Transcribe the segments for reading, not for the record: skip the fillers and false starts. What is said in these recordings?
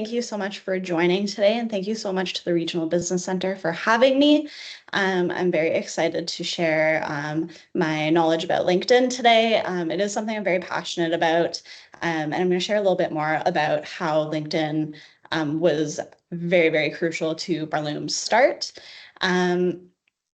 Thank you so much for joining today, and thank you so much to the Regional Business Center for having me. I'm very excited to share my knowledge about LinkedIn today. It is something I'm very passionate about, and I'm going to share a little bit more about how LinkedIn was very, very crucial to Barloom's start.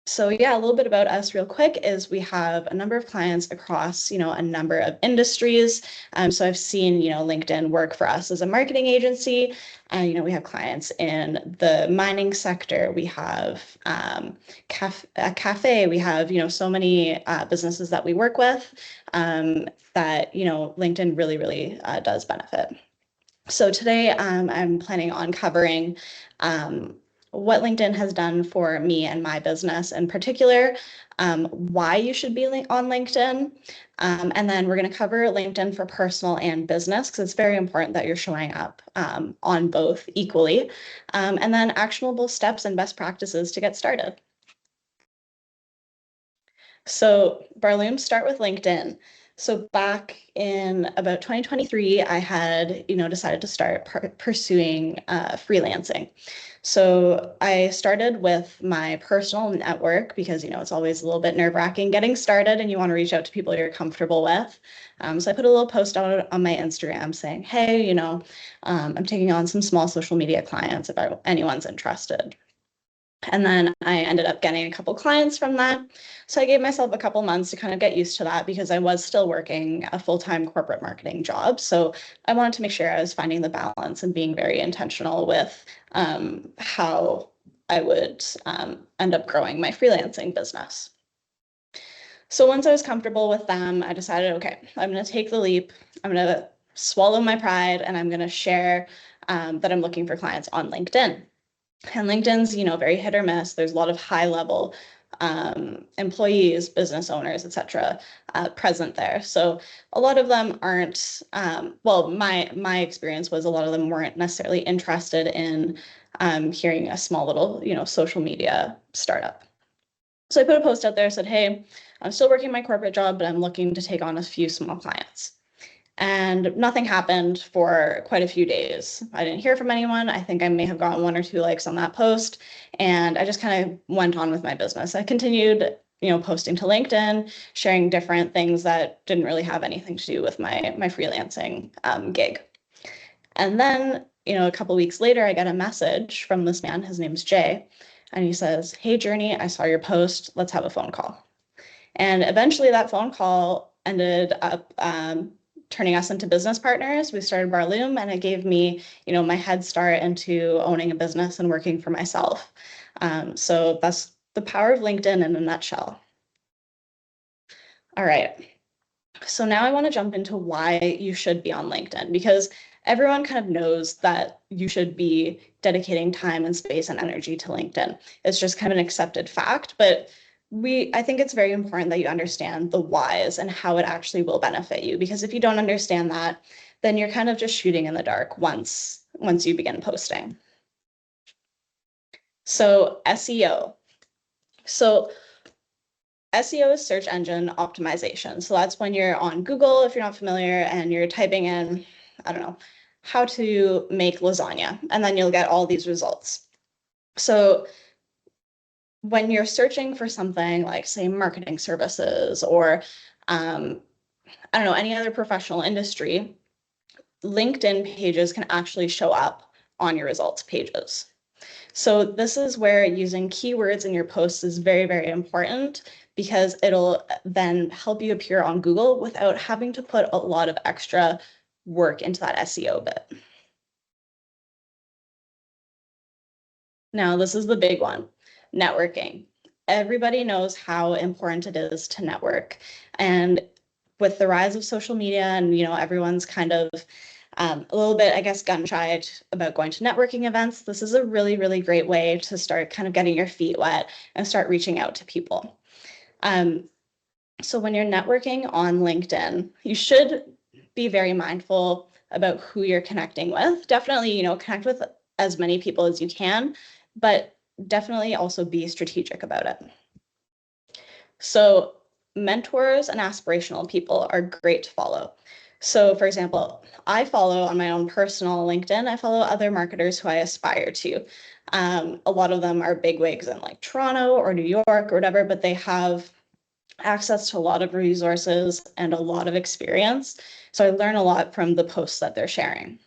So yeah, a little bit about us real quick is we have a number of clients across, a number of industries. So I've seen, LinkedIn work for us as a marketing agency. And, we have clients in the mining sector. We have a cafe. We have, so many businesses that we work with that, LinkedIn really, really does benefit. So today I'm planning on covering what LinkedIn has done for me and my business in particular, why you should be on LinkedIn, and then we're going to cover LinkedIn for personal and business because it's very important that you're showing up on both equally, and then actionable steps and best practices to get started. So Barloom, start with LinkedIn. So back in about 2023, I had, decided to start pursuing freelancing. So I started with my personal network because, it's always a little bit nerve-wracking getting started and you want to reach out to people you're comfortable with. So I put a little post out on my Instagram saying, hey, I'm taking on some small social media clients if anyone's interested. And then I ended up getting a couple clients from that. So I gave myself a couple months to kind of get used to that because I was still working a full-time corporate marketing job. So I wanted to make sure I was finding the balance and being very intentional with how I would end up growing my freelancing business. So once I was comfortable with them, I decided, okay, I'm going to take the leap. I'm going to swallow my pride and I'm going to share that I'm looking for clients on LinkedIn. And LinkedIn's, very hit or miss. There's a lot of high level employees, business owners, et cetera, present there. So a lot of them aren't, well, my experience was a lot of them weren't necessarily interested in hearing a small little, social media startup. So I put a post out there, said, hey, I'm still working my corporate job, but I'm looking to take on a few small clients. And nothing happened for quite a few days. I didn't hear from anyone. I think I may have gotten 1 or 2 likes on that post. And I just kind of went on with my business. I continued, posting to LinkedIn, sharing different things that didn't really have anything to do with my freelancing gig. And then, a couple weeks later, I got a message from this man. His name's Jay. And he says, hey, Jurnee, I saw your post. Let's have a phone call. And eventually that phone call ended up turning us into business partners. We started Barloom and it gave me, my head start into owning a business and working for myself. So that's the power of LinkedIn in a nutshell. All right. So now I want to jump into why you should be on LinkedIn because everyone kind of knows that you should be dedicating time and space and energy to LinkedIn. It's just kind of an accepted fact, but I think it's very important that you understand the whys and how it actually will benefit you, because if you don't understand that, then you're kind of just shooting in the dark once you begin posting. So SEO. So SEO is search engine optimization. So that's when you're on Google, if you're not familiar, and you're typing in, I don't know, how to make lasagna, and then you'll get all these results. So when you're searching for something like, say, marketing services or, I don't know, any other professional industry, LinkedIn pages can actually show up on your results pages. So this is where using keywords in your posts is very, very important because it'll then help you appear on Google without having to put a lot of extra work into that SEO bit. Now, this is the big one, networking. Everybody knows how important it is to network. And with the rise of social media and, everyone's kind of a little bit, I guess, gun shy about going to networking events, this is a really, really great way to start kind of getting your feet wet and start reaching out to people. So when you're networking on LinkedIn, you should be very mindful about who you're connecting with. Definitely, connect with as many people as you can, but definitely also be strategic about it. So mentors and aspirational people are great to follow. So for example, I follow on my own personal LinkedIn, I follow other marketers who I aspire to. A lot of them are bigwigs in like Toronto or New York or whatever, but they have access to a lot of resources and a lot of experience. So I learn a lot from the posts that they're sharing.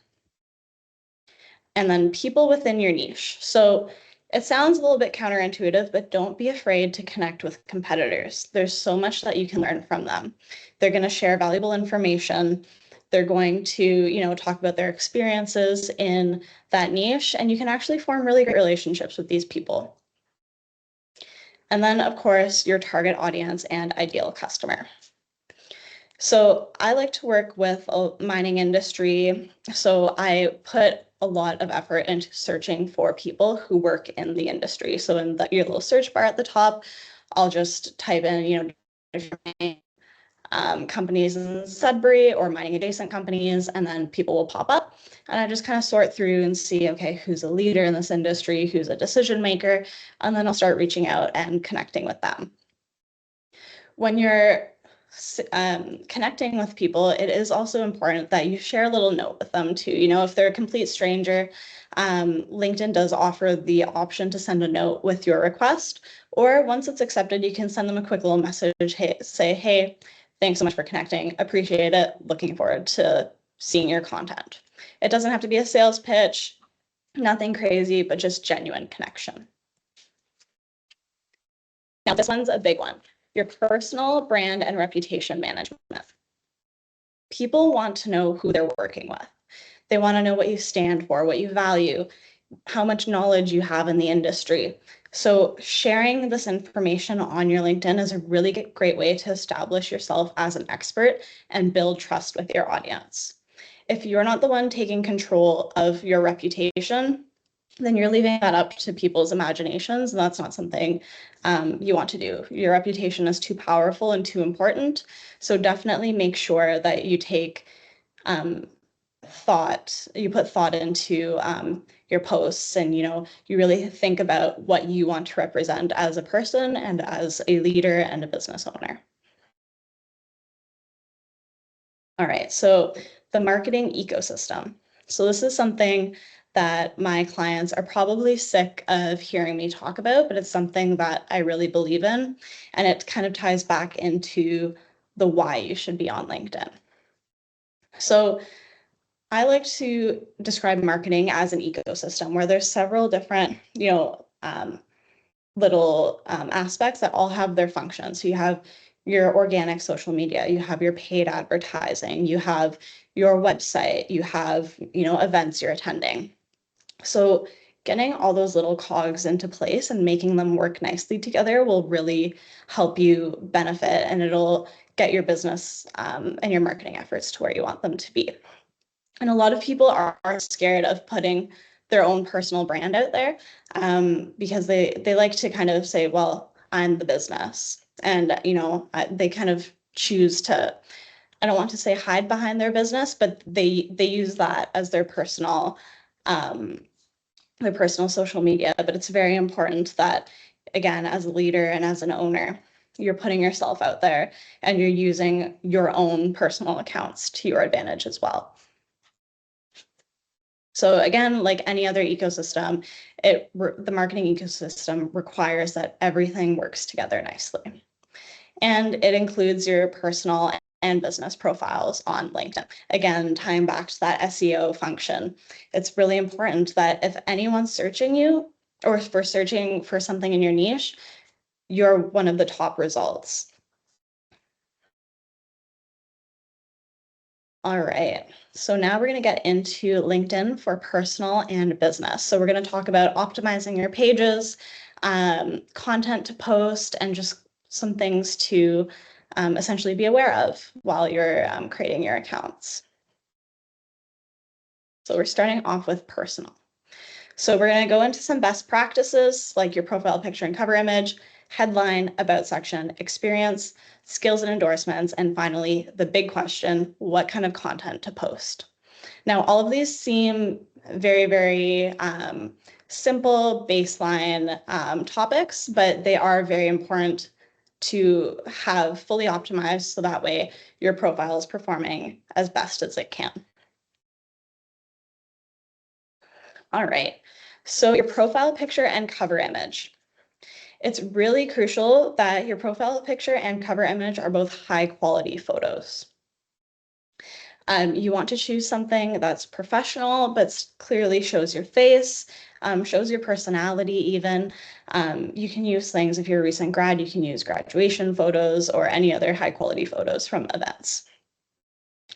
And then people within your niche. So it sounds a little bit counterintuitive, but don't be afraid to connect with competitors. There's so much that you can learn from them. They're going to share valuable information. They're going to, talk about their experiences in that niche, and you can actually form really great relationships with these people. And then, of course, your target audience and ideal customer. So I like to work with a mining industry. So I put a lot of effort into searching for people who work in the industry. So in your little search bar at the top, I'll just type in, companies in Sudbury or mining adjacent companies, and then people will pop up. And I just kind of sort through and see, okay, who's a leader in this industry, who's a decision maker, and then I'll start reaching out and connecting with them. When you're connecting with people, it is also important that you share a little note with them too. If they're a complete stranger, LinkedIn does offer the option to send a note with your request, or once it's accepted, you can send them a quick little message. Say, hey, thanks so much for connecting. Appreciate it. Looking forward to seeing your content. It doesn't have to be a sales pitch, nothing crazy, but just genuine connection. Now, this one's a big one. Your personal brand and reputation management. People want to know who they're working with. They want to know what you stand for, what you value, how much knowledge you have in the industry. So sharing this information on your LinkedIn is a really great way to establish yourself as an expert and build trust with your audience. If you're not the one taking control of your reputation, then you're leaving that up to people's imaginations, and that's not something you want to do. Your reputation is too powerful and too important. So definitely make sure that you take you put thought into your posts, and you really think about what you want to represent as a person and as a leader and a business owner. All right, so the marketing ecosystem. So this is something that my clients are probably sick of hearing me talk about, but it's something that I really believe in, and it kind of ties back into the why you should be on LinkedIn. So I like to describe marketing as an ecosystem where there's several different, little aspects that all have their functions. So you have your organic social media, you have your paid advertising, you have your website, you have, events you're attending. So getting all those little cogs into place and making them work nicely together will really help you benefit, and it'll get your business and your marketing efforts to where you want them to be. And a lot of people are scared of putting their own personal brand out there because they like to kind of say, well, I'm the business. And, they kind of choose to, I don't want to say hide behind their business, but they use that as their personal social media. But it's very important that, again, as a leader and as an owner, you're putting yourself out there and you're using your own personal accounts to your advantage as well. So again, like any other ecosystem, the marketing ecosystem requires that everything works together nicely. And it includes your personal and business profiles on LinkedIn. Again, tying back to that SEO function, it's really important that if anyone's searching you or for searching for something in your niche, you're one of the top results. All right, so now we're going to get into LinkedIn for personal and business. So we're going to talk about optimizing your pages, content to post, and just some things to essentially be aware of while you're creating your accounts. So we're starting off with personal. So we're going to go into some best practices like your profile picture and cover image, headline, about section, experience, skills and endorsements, and finally, the big question, what kind of content to post. Now, all of these seem very, very simple baseline topics, but they are very important to have fully optimized so that way your profile is performing as best as it can. All right, so your profile picture and cover image. It's really crucial that your profile picture and cover image are both high quality photos. You want to choose something that's professional, but clearly shows your face, shows your personality even. You can use things, if you're a recent grad, you can use graduation photos or any other high quality photos from events.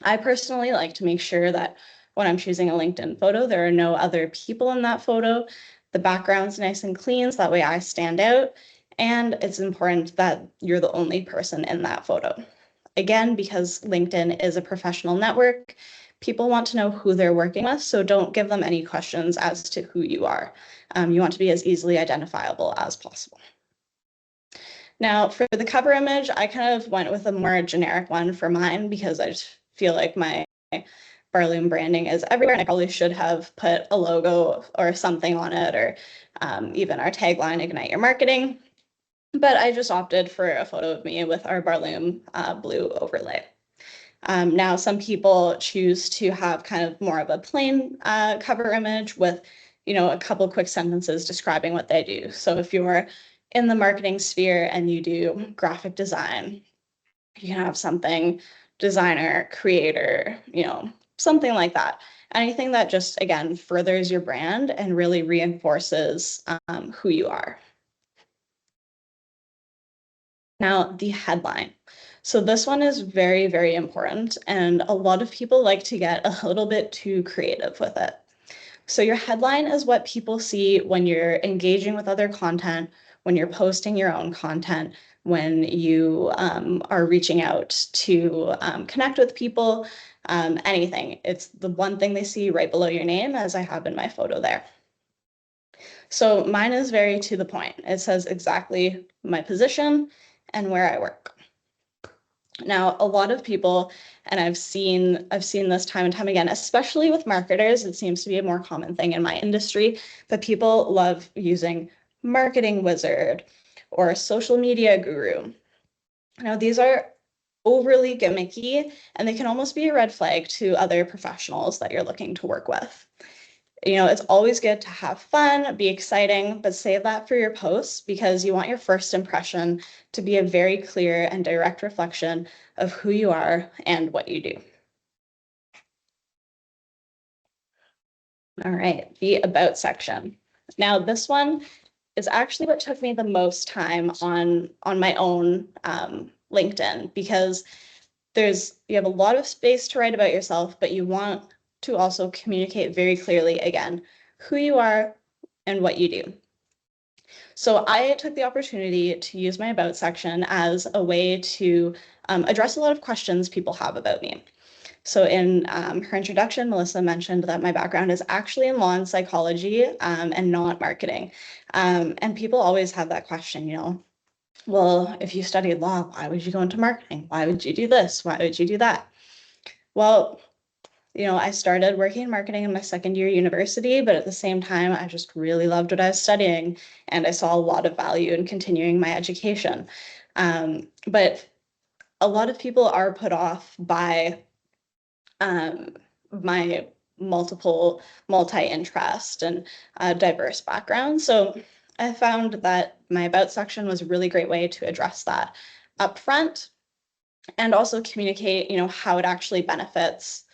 I personally like to make sure that when I'm choosing a LinkedIn photo, there are no other people in that photo. The background's nice and clean, so that way I stand out. And it's important that you're the only person in that photo. Again, because LinkedIn is a professional network, people want to know who they're working with, so don't give them any questions as to who you are. You want to be as easily identifiable as possible. Now, for the cover image, I kind of went with a more generic one for mine because I just feel like my Barloom branding is everywhere, and I probably should have put a logo or something on it, or even our tagline, Ignite Your Marketing. But I just opted for a photo of me with our Barloom blue overlay. Now, some people choose to have kind of more of a plain cover image with, a couple quick sentences describing what they do. So if you're in the marketing sphere and you do graphic design, you can have something designer, creator, something like that. Anything that just, again, furthers your brand and really reinforces who you are. Now, the headline. So this one is very, very important, and a lot of people like to get a little bit too creative with it. So your headline is what people see when you're engaging with other content, when you're posting your own content, when you are reaching out to connect with people, anything. It's the one thing they see right below your name, as I have in my photo there. So mine is very to the point. It says exactly my position and where I work. Now, a lot of people, and I've seen this time and time again, especially with marketers, it seems to be a more common thing in my industry, but people love using marketing wizard or social media guru. Now, these are overly gimmicky, and they can almost be a red flag to other professionals that you're looking to work with. It's always good to have fun, be exciting, but save that for your posts because you want your first impression to be a very clear and direct reflection of who you are and what you do. All right, the about section. Now, this one is actually what took me the most time on my own LinkedIn, because you have a lot of space to write about yourself, but you want to also communicate very clearly, again, who you are and what you do. So I took the opportunity to use my about section as a way to address a lot of questions people have about me. So in her introduction, Melissa mentioned that my background is actually in law and psychology and not marketing. And people always have that question, well, if you studied law, why would you go into marketing? Why would you do this? Why would you do that? Well, I started working in marketing in my second year university, but at the same time, I just really loved what I was studying, and I saw a lot of value in continuing my education. But a lot of people are put off by my multi-interest and diverse background. So I found that my about section was a really great way to address that upfront and also communicate, how it actually benefits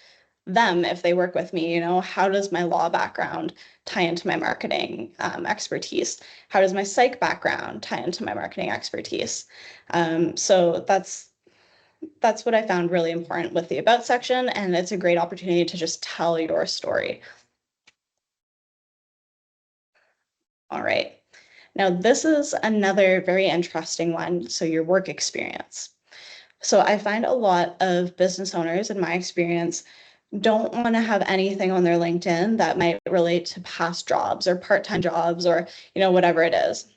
them if they work with me. How does my law background tie into my marketing expertise? How does my psych background tie into my marketing expertise? So that's what I found really important with the about section, and it's a great opportunity to just tell your story. All right. Now, this is another very interesting one. So your work experience. So I find a lot of business owners, in my experience, don't want to have anything on their LinkedIn that might relate to past jobs or part-time jobs or, whatever it is.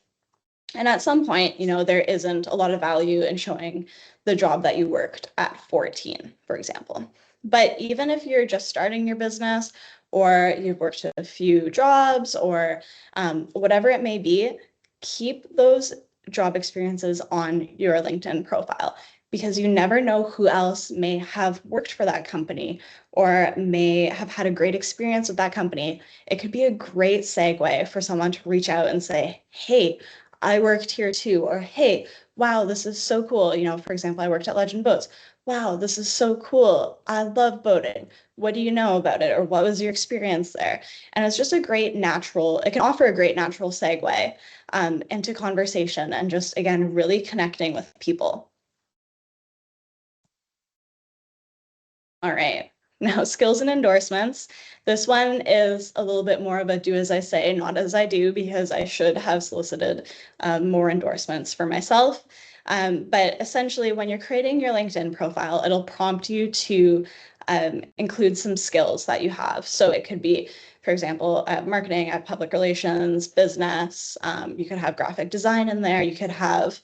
And at some point, there isn't a lot of value in showing the job that you worked at 14, for example. But even if you're just starting your business or you've worked a few jobs or whatever it may be, keep those job experiences on your LinkedIn profile, because you never know who else may have worked for that company or may have had a great experience with that company. It could be a great segue for someone to reach out and say, hey, I worked here too, or hey, wow, this is so cool. You know, for example, I worked at Legend Boats. Wow, this is so cool. I love boating. What do you know about it? Or what was your experience there? And it's just a great natural, it can offer a great natural segue into conversation and just, again, really connecting with people. All right. Now, skills and endorsements. This one is a little bit more of a do as I say, not as I do, because I should have solicited more endorsements for myself. But essentially, when you're creating your LinkedIn profile, it'll prompt you to include some skills that you have. So it could be, for example, marketing, public relations, business. You could have graphic design in there. You could have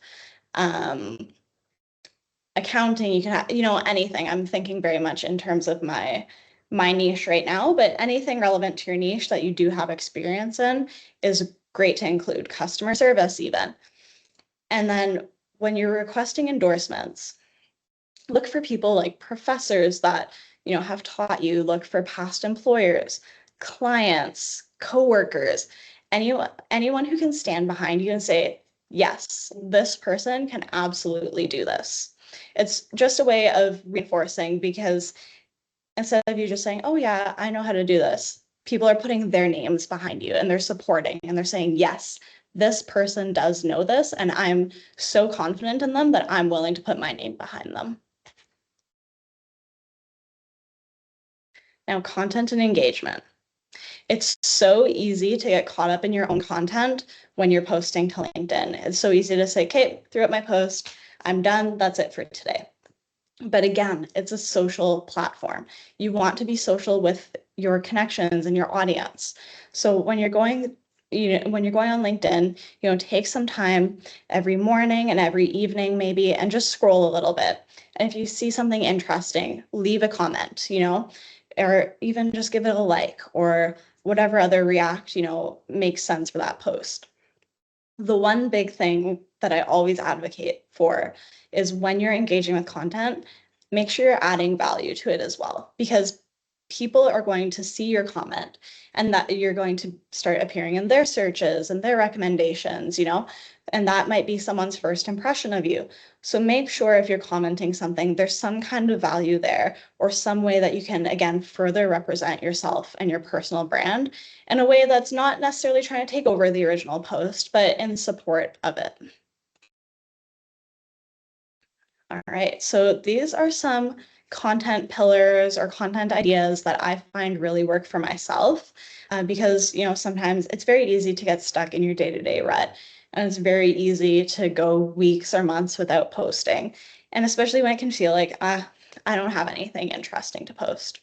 accounting, you can have, you know, anything. I'm thinking very much in terms of my niche right now, but anything relevant to your niche that you do have experience in is great to include. Customer service even. And then when you're requesting endorsements, look for people like professors that, you know, have taught you, look for past employers, clients, coworkers, anyone who can stand behind you and say, yes, this person can absolutely do this. It's just a way of reinforcing, because instead of you just saying, oh yeah, I know how to do this, people are putting their names behind you and they're supporting and they're saying, yes, this person does know this, and I'm so confident in them that I'm willing to put my name behind them. Now, content and engagement. It's so easy to get caught up in your own content when you're posting to LinkedIn. It's so easy to say, okay, threw up my post, I'm done, that's it for today. But again, it's a social platform. You want to be social with your connections and your audience. So when you're going, when you're going on LinkedIn, take some time every morning and every evening maybe, and just scroll a little bit. And if you see something interesting, leave a comment, or even just give it a like, or whatever other react, makes sense for that post. The one big thing that I always advocate for is when you're engaging with content, make sure you're adding value to it as well, because people are going to see your comment and that you're going to start appearing in their searches and their recommendations, and that might be someone's first impression of you. So make sure if you're commenting something, there's some kind of value there, or some way that you can, again, further represent yourself and your personal brand in a way that's not necessarily trying to take over the original post, but in support of it. All right, so these are some content pillars or content ideas that I find really work for myself, because sometimes it's very easy to get stuck in your day-to-day rut, and it's very easy to go weeks or months without posting, and especially when it can feel like I don't have anything interesting to post.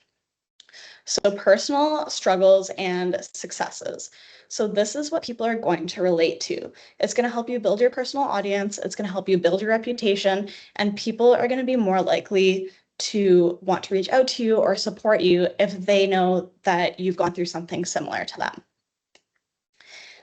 So personal struggles and successes. So this is what people are going to relate to. It's going to help you build your personal audience. It's going to help you build your reputation, and people are going to be more likely to want to reach out to you or support you if they know that you've gone through something similar to them.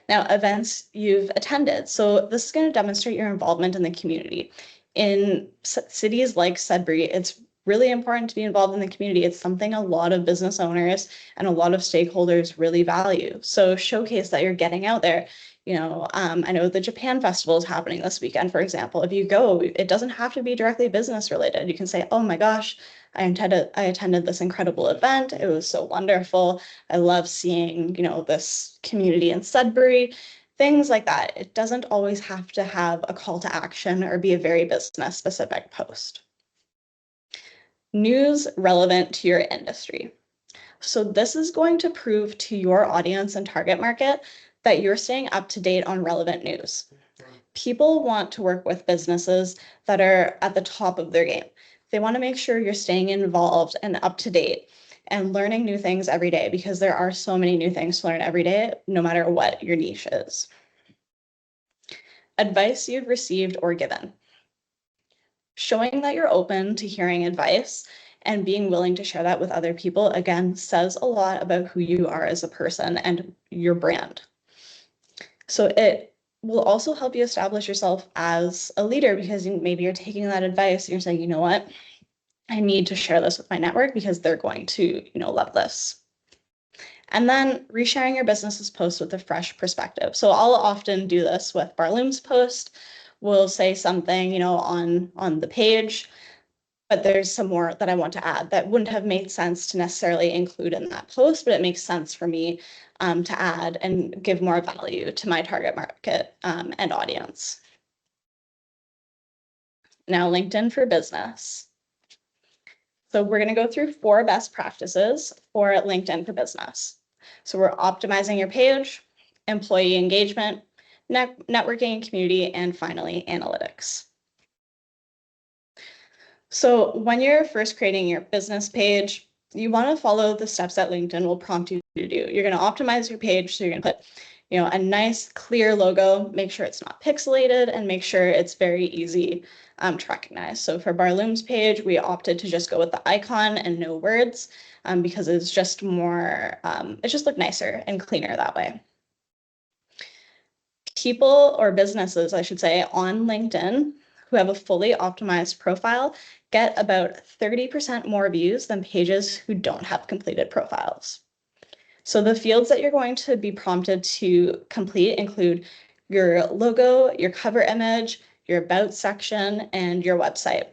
Now, events you've attended. So this is going to demonstrate your involvement in the community. In cities like Sudbury, it's really important to be involved in the community. It's something a lot of business owners and a lot of stakeholders really value. So showcase that you're getting out there. I know the Japan Festival is happening this weekend, for example. If you go, it doesn't have to be directly business related. You can say, oh my gosh, I attended this incredible event. It was so wonderful. I love seeing, this community in Sudbury, things like that. It doesn't always have to have a call to action or be a very business specific post. News relevant to your industry. So this is going to prove to your audience and target market that you're staying up to date on relevant news. People want to work with businesses that are at the top of their game. They want to make sure you're staying involved and up to date and learning new things every day, because there are so many new things to learn every day, no matter what your niche is. Advice you've received or given. Showing that you're open to hearing advice and being willing to share that with other people, again, says a lot about who you are as a person and your brand. So will also help you establish yourself as a leader, because maybe you're taking that advice and you're saying, you know what, I need to share this with my network because they're going to, love this. And then resharing your business's post with a fresh perspective. So I'll often do this with Barloom's post. We'll say something, on the page, but there's some more that I want to add that wouldn't have made sense to necessarily include in that post, but it makes sense for me to add and give more value to my target market and audience. Now, LinkedIn for Business. So we're going to go through 4 best practices for LinkedIn for Business. So we're optimizing your page, employee engagement, networking and community, and finally, analytics. So when you're first creating your business page, you want to follow the steps that LinkedIn will prompt you to do. You're going to optimize your page. So you're going to put, a nice clear logo, make sure it's not pixelated, and make sure it's very easy to recognize. So for Barloom's page, we opted to just go with the icon and no words because it's just more, it just looked nicer and cleaner that way. People or businesses, I should say, on LinkedIn who have a fully optimized profile get about 30% more views than pages who don't have completed profiles. So the fields that you're going to be prompted to complete include your logo, your cover image, your about section, and your website.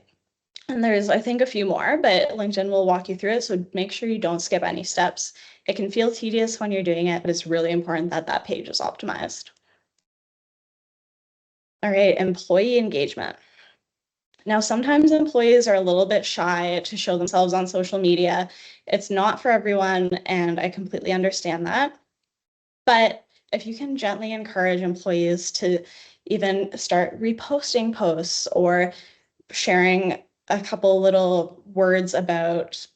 And there's, I think, a few more, but LinkedIn will walk you through it. So make sure you don't skip any steps. It can feel tedious when you're doing it, but it's really important that that page is optimized. All right, employee engagement. Now, sometimes employees are a little bit shy to show themselves on social media. It's not for everyone, and I completely understand that. But if you can gently encourage employees to even start reposting posts or sharing a couple little words about,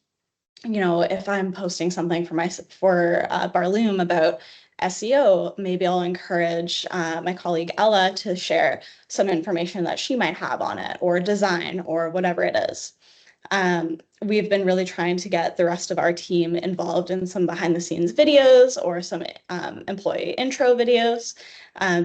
if I'm posting something for Barloom about SEO, maybe I'll encourage my colleague Ella to share some information that she might have on it, or design, or whatever it is. We've been really trying to get the rest of our team involved in some behind the scenes videos or some employee intro videos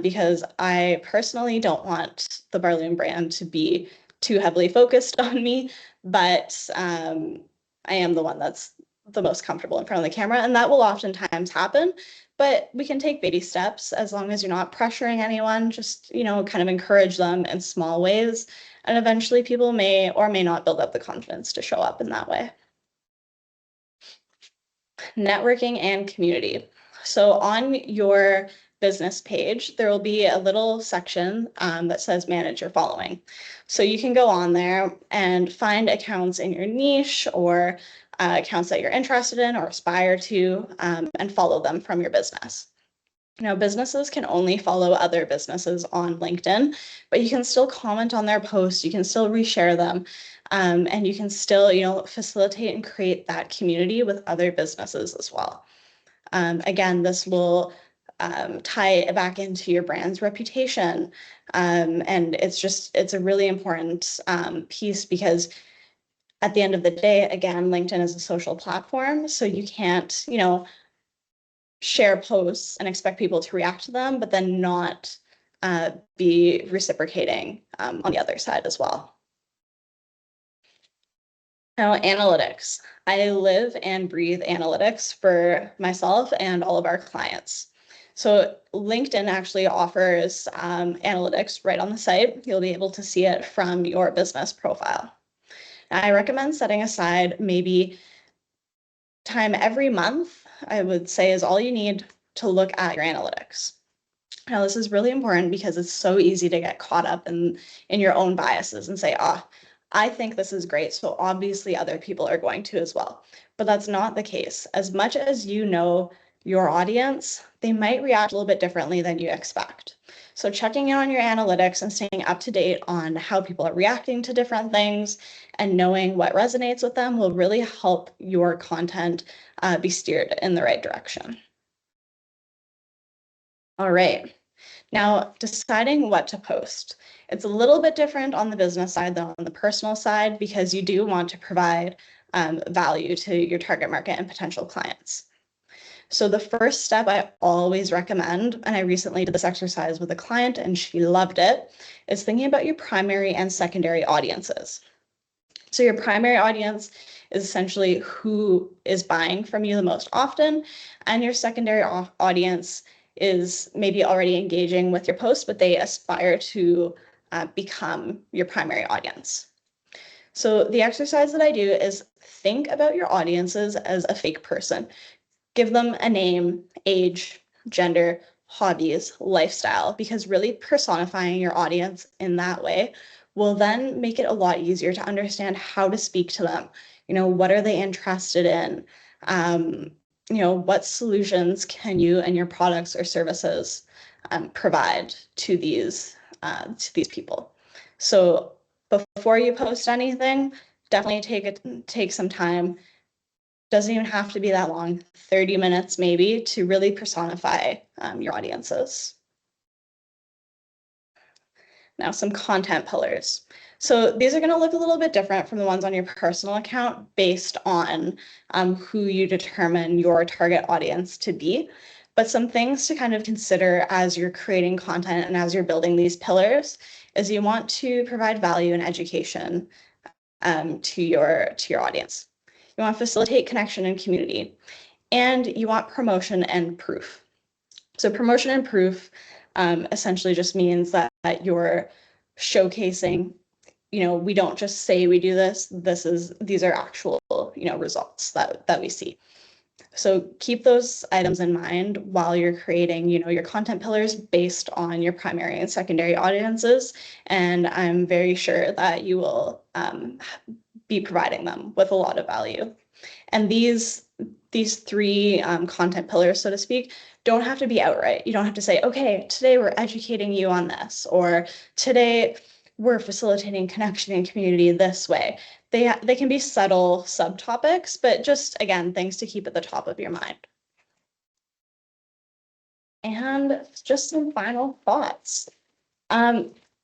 because I personally don't want the Barloom brand to be too heavily focused on me, but I am the one that's the most comfortable in front of the camera, and that will oftentimes happen. But we can take baby steps as long as you're not pressuring anyone, just, kind of encourage them in small ways. And eventually people may or may not build up the confidence to show up in that way. Networking and community. So on your business page, there will be a little section that says manage your following. So you can go on there and find accounts in your niche or accounts that you're interested in or aspire to and follow them from your business. Now, businesses can only follow other businesses on LinkedIn, but you can still comment on their posts, you can still reshare them, and you can still, facilitate and create that community with other businesses as well. Again, this will tie it back into your brand's reputation, and it's a really important piece because at the end of the day, again, LinkedIn is a social platform, so you can't, share posts and expect people to react to them, but then not be reciprocating on the other side as well. Now, analytics. I live and breathe analytics for myself and all of our clients. So LinkedIn actually offers analytics right on the site. You'll be able to see it from your business profile. Now, I recommend setting aside maybe time every month, I would say, is all you need to look at your analytics. Now, this is really important because it's so easy to get caught up in your own biases and say, I think this is great, so obviously other people are going to as well. But that's not the case. As much as you know your audience, they might react a little bit differently than you expect. So checking in on your analytics and staying up to date on how people are reacting to different things and knowing what resonates with them will really help your content be steered in the right direction. All right. Now, deciding what to post. It's a little bit different on the business side than on the personal side because you do want to provide value to your target market and potential clients. So the first step I always recommend, and I recently did this exercise with a client and she loved it, is thinking about your primary and secondary audiences. So your primary audience is essentially who is buying from you the most often, and your secondary audience is maybe already engaging with your post, but they aspire to become your primary audience. So the exercise that I do is think about your audiences as a fake person. Give them a name, age, gender, hobbies, lifestyle, because really personifying your audience in that way will then make it a lot easier to understand how to speak to them. What are they interested in? What solutions can you and your products or services provide to these people? So before you post anything, definitely take some time. Doesn't even have to be that long, 30 minutes maybe, to really personify your audiences. Now, some content pillars. So these are going to look a little bit different from the ones on your personal account based on who you determine your target audience to be. But some things to kind of consider as you're creating content and as you're building these pillars is you want to provide value and education to your audience. You want to facilitate connection and community, and you want promotion and proof. So promotion and proof essentially just means that you're showcasing, we don't just say we do this. These are actual, results that we see. So keep those items in mind while you're creating, your content pillars based on your primary and secondary audiences. And I'm very sure that you will be providing them with a lot of value. And these three content pillars, so to speak, don't have to be outright. You don't have to say, okay, today we're educating you on this, or today we're facilitating connection and community this way. They can be subtle subtopics, but just, again, things to keep at the top of your mind. And just some final thoughts.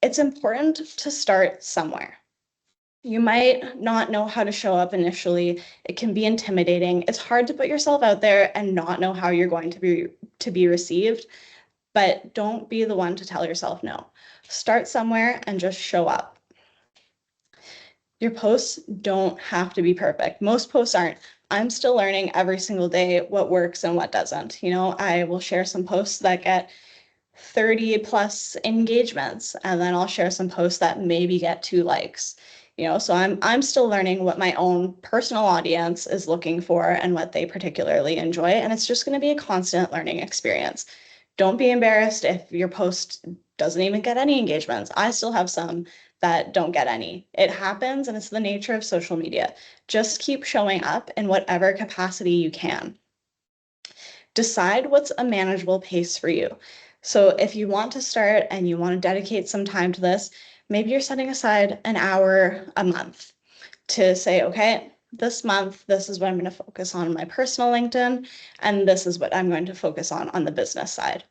It's important to start somewhere. You might not know how to show up initially. It can be intimidating. It's hard to put yourself out there and not know how you're going to be received, but don't be the one to tell yourself no. Start somewhere and just show up. Your posts don't have to be perfect. Most posts aren't. I'm still learning every single day what works and what doesn't. I will share some posts that get 30 plus engagements, and then I'll share some posts that maybe get 2 likes. So I'm still learning what my own personal audience is looking for and what they particularly enjoy, and it's just going to be a constant learning experience. Don't be embarrassed if your post doesn't even get any engagements. I still have some that don't get any. It happens, and it's the nature of social media. Just keep showing up in whatever capacity you can. Decide what's a manageable pace for you. So if you want to start and you want to dedicate some time to this, maybe you're setting aside an hour a month to say, okay, this month, this is what I'm going to focus on my personal LinkedIn, and this is what I'm going to focus on the business side.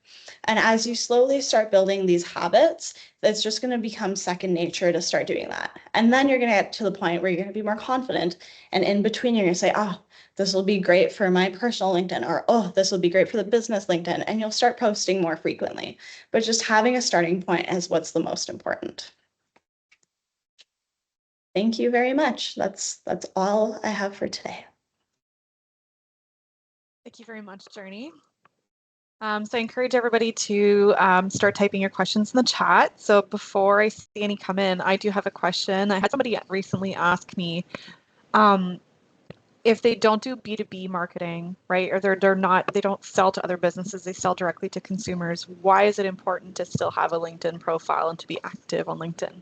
And as you slowly start building these habits, it's just going to become second nature to start doing that. And then you're going to get to the point where you're going to be more confident. And in between, you're going to say, oh, this will be great for my personal LinkedIn, or, oh, this will be great for the business LinkedIn. And you'll start posting more frequently. But just having a starting point is what's the most important. Thank you very much. That's all I have for today. Thank you very much, Jurnee. So I encourage everybody to start typing your questions in the chat. So before I see any come in, I do have a question. I had somebody recently ask me if they don't do B2B marketing, right, or they don't sell to other businesses, they sell directly to consumers. Why is it important to still have a LinkedIn profile and to be active on LinkedIn?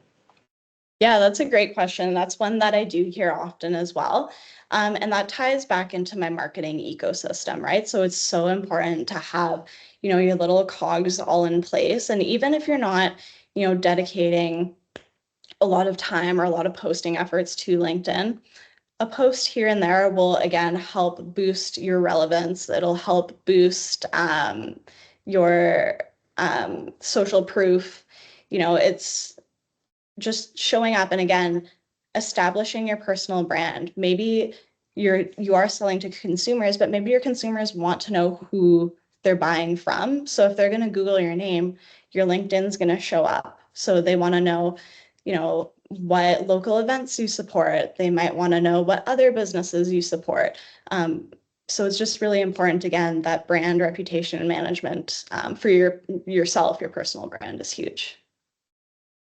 Yeah, that's a great question. That's one that I do hear often as well. And that ties back into my marketing ecosystem, right? So it's so important to have, your little cogs all in place. And even if you're not, dedicating a lot of time or a lot of posting efforts to LinkedIn, a post here and there will, again, help boost your relevance. It'll help boost your social proof. It's just showing up and, again, establishing your personal brand. Maybe you are selling to consumers, but maybe your consumers want to know who they're buying from. So if they're going to Google your name, your LinkedIn's going to show up. So they want to know, what local events you support. They might want to know what other businesses you support. So it's just really important, again, that brand reputation management for yourself, your personal brand is huge.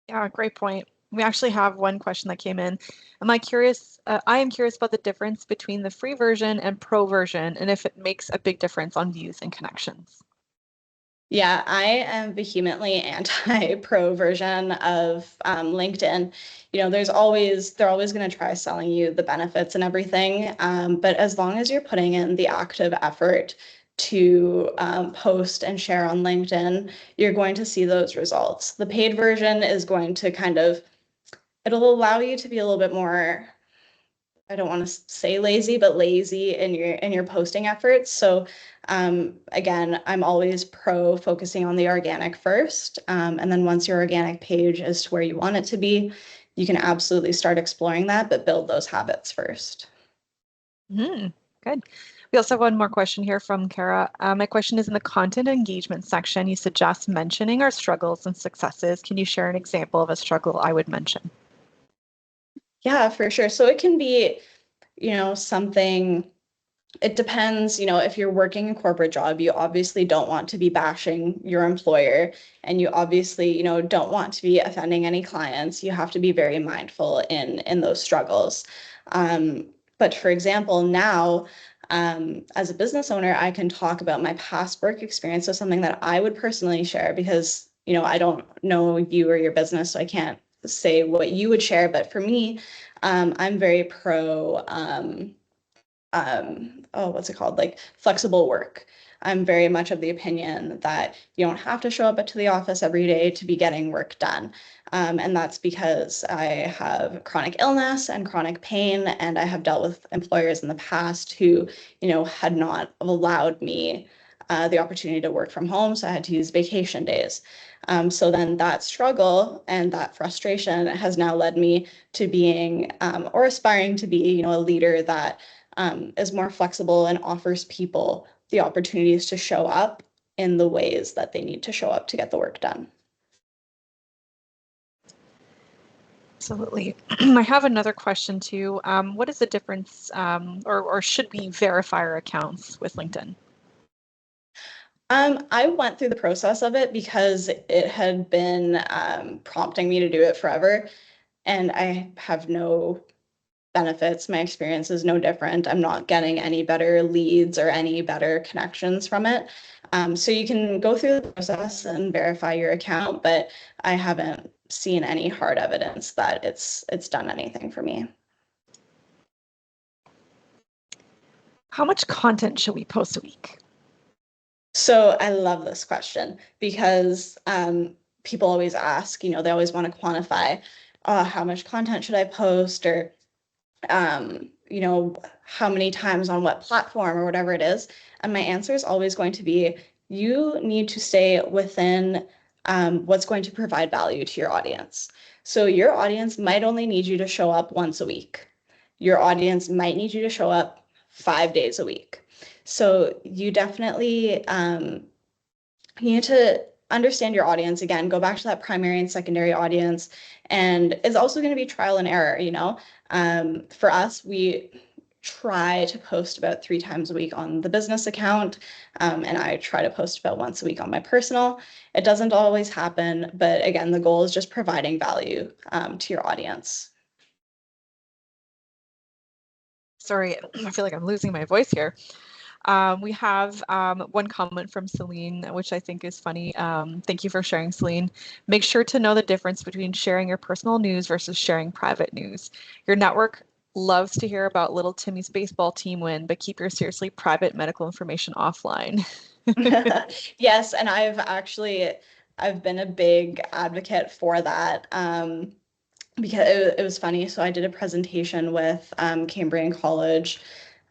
Yeah, great point. We actually have one question that came in. I am curious about the difference between the free version and pro version and if it makes a big difference on views and connections. Yeah, I am vehemently anti-pro version of LinkedIn. They're always going to try selling you the benefits and everything. But as long as you're putting in the active effort to post and share on LinkedIn, you're going to see those results. The paid version is going to it'll allow you to be a little bit more, I don't want to say lazy, but lazy in your posting efforts. So again, I'm always pro focusing on the organic first. And then once your organic page is to where you want it to be, you can absolutely start exploring that, but build those habits first. Good. We also have one more question here from Kara. My question is in the content engagement section. You suggest mentioning our struggles and successes. Can you share an example of a struggle I would mention? Yeah, for sure. So it can be, something. It depends, if you're working a corporate job, you obviously don't want to be bashing your employer, and you obviously, don't want to be offending any clients. You have to be very mindful in those struggles. But for example, now, as a business owner, I can talk about my past work experience. So something that I would personally share because, I don't know you or your business, so I can't say what you would share. But for me, I'm very pro what's it called? Like flexible work. I'm very much of the opinion that you don't have to show up to the office every day to be getting work done. And that's because I have chronic illness and chronic pain, and I have dealt with employers in the past who, had not allowed me the opportunity to work from home. So I had to use vacation days. So then that struggle and that frustration has now led me to being or aspiring to be, a leader that is more flexible and offers people the opportunities to show up in the ways that they need to show up to get the work done. Absolutely. I have another question too. What is the difference, or should we verify our accounts with LinkedIn? I went through the process of it because it had been prompting me to do it forever, and I have no benefits. My experience is no different. I'm not getting any better leads or any better connections from it. So you can go through the process and verify your account, but I haven't seen any hard evidence that it's done anything for me. How much content should we post a week? So I love this question because people always ask, they always want to quantify how much content should I post, or how many times on what platform or whatever it is. And my answer is always going to be, you need to stay within what's going to provide value to your audience. So your audience might only need you to show up once a week. Your audience might need you to show up 5 days a week. So you definitely you need to understand your audience. Again, go back to that primary and secondary audience, and it's also going to be trial and error. For us, we try to post about 3 times a week on the business account, and I try to post about once a week on my personal. It doesn't always happen, but again, the goal is just providing value to your audience. Sorry, I feel like I'm losing my voice here. We have one comment from Celine, which I think is funny. Thank you for sharing, Celine. Make sure to know the difference between sharing your personal news versus sharing private news. Your network loves to hear about little Timmy's baseball team win, but keep your seriously private medical information offline. Yes, and I've been a big advocate for that. Because it was funny. So I did a presentation with Cambrian College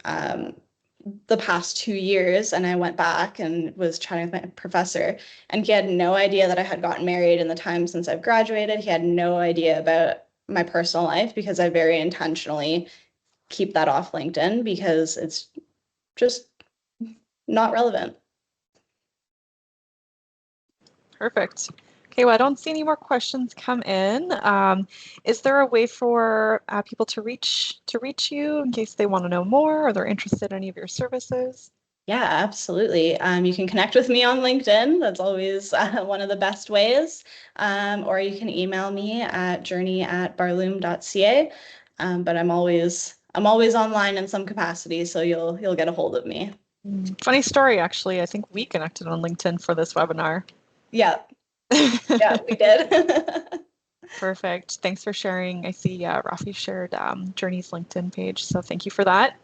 um, the past 2 years, and I went back and was chatting with my professor, and he had no idea that I had gotten married in the time since I've graduated. He had no idea about my personal life because I very intentionally keep that off LinkedIn because it's just not relevant. Perfect. Okay, well, I don't see any more questions come in. Is there a way for people to reach you in case they want to know more or they're interested in any of your services? Yeah, absolutely. You can connect with me on LinkedIn. That's always one of the best ways. Or you can email me at jurnee@barloom.ca. But I'm always online in some capacity, so you'll get a hold of me. Funny story, actually. I think we connected on LinkedIn for this webinar. Yeah, yeah, we did. Perfect. Thanks for sharing. I see Rafi shared Jurnee's LinkedIn page, so thank you for that.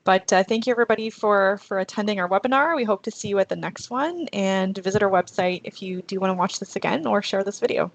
But thank you everybody for attending our webinar. We hope to see you at the next one, and visit our website if you do want to watch this again or share this video.